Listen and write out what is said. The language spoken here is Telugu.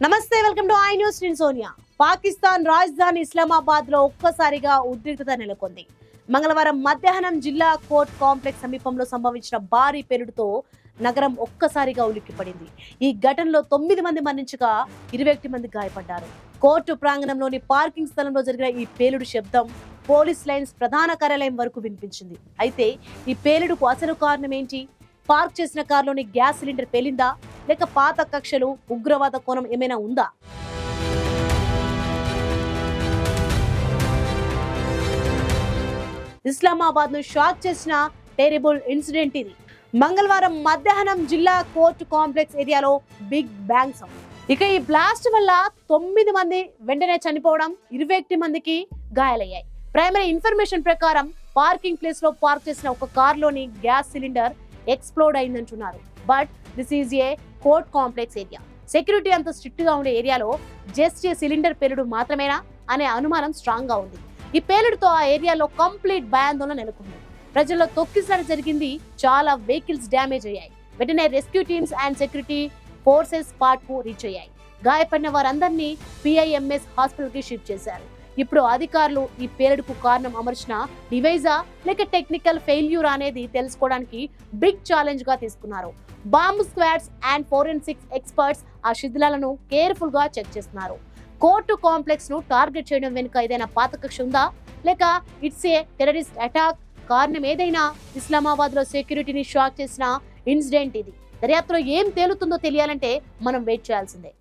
నమస్తే, వెల్కమ్ టు ఐ న్యూస్. నేను సోనియా. పాకిస్తాన్ రాజధాని ఇస్లామాబాద్ లో ఒక్కసారిగా ఉద్రిక్తత నెలకొంది. మంగళవారం మధ్యాహ్నం జిల్లా కోర్ట్ కాంప్లెక్స్ సమీపంలో సంభవించిన భారీ పేలుడుతో నగరం ఒక్కసారిగా ఉలిక్కిపడింది. ఈ ఘటనలో 9 మంది మరణించగా 21 మంది గాయపడ్డారు. కోర్టు ప్రాంగణంలోని పార్కింగ్ స్థలంలో జరిగిన ఈ పేలుడు శబ్దం పోలీస్ లైన్స్ ప్రధాన కార్యాలయం వరకు వినిపించింది. అయితే ఈ పేలుడుకు అసలు కారణం ఏంటి? పార్క్ చేసిన కారులోని గ్యాస్ సిలిండర్ పేలిందా, లేక పాత కక్షలు, ఉగ్రవాద కోణం ఏమైనా ఉందా? ఇస్లామాబాద్ ను షాక్ చేసిన టెరిబుల్ ఇన్సిడెంట్ ఇది. మంగళవారం మధ్యాహ్నం జిల్లా కోర్టు కాంప్లెక్స్ ఏరియాలో బిగ్ బ్యాంగ్ సౌండ్. ఇక ఈ బ్లాస్ట్ వల్ల 9 మంది వెంటనే చనిపోవడం, 21 మందికి గాయాలయ్యాయి. ప్రైమరీ ఇన్ఫర్మేషన్ ప్రకారం పార్కింగ్ ప్లేస్ లో పార్క్ చేసిన ఒక కారులోని గ్యాస్ సిలిండర్ ఎక్స్ప్లోడ్ అయిందంటున్నారు. But this is a court complex area. Security అంత స్ట్రిక్ట్ గా ఉండే ఏరియాలో జస్ట్ ఏ సిలిండర్ పేలుడు మాత్రమేనా అనే అనుమానం స్ట్రాంగ్ గా ఉంది. ఈ పేలుడుతో ఆ ఏరియాలో కంప్లీట్ భయాందోళన నెలకొంది. ప్రజల్లో తొక్కిసలాట జరిగింది. చాలా వెహికల్స్ డ్యామేజ్ అయ్యాయి. వెంటనే rescue teams and security forces spot కు రీచ్ అయ్యాయి. గాయపడిన వారందరినీ PIMS హాస్పిటల్ కి షిఫ్ట్ చేశారు. ఇప్పుడు అధికారులు ఈ పేలుడుకు కారణం అమర్చిన డివైజా లేక టెక్నికల్ ఫెయిల్యూర్ అనేది తెలుసుకోవడానికి బిగ్ ఛాలెంజ్ గా తీసుకున్నారు. Bomb squads and forensics experts ఆ శిథిలాలను కేర్ఫుల్ గా చెక్ చేస్తున్నారు. కోర్టు కాంప్లెక్స్ ను టార్గెట్ చేయడం వెనుక ఏదైనా పాత కక్ష ఉందా, లేక ఇట్స్ ఏ టెర్రరిస్ట్ అటాక్? కారణం ఏదైనా ఇస్లామాబాద్ లో సెక్యూరిటీని షాక్ చేసిన ఇన్సిడెంట్ ఇది. దర్యాప్తులో ఏం తేలుతుందో తెలియాలంటే మనం వెయిట్ చేయాల్సిందే.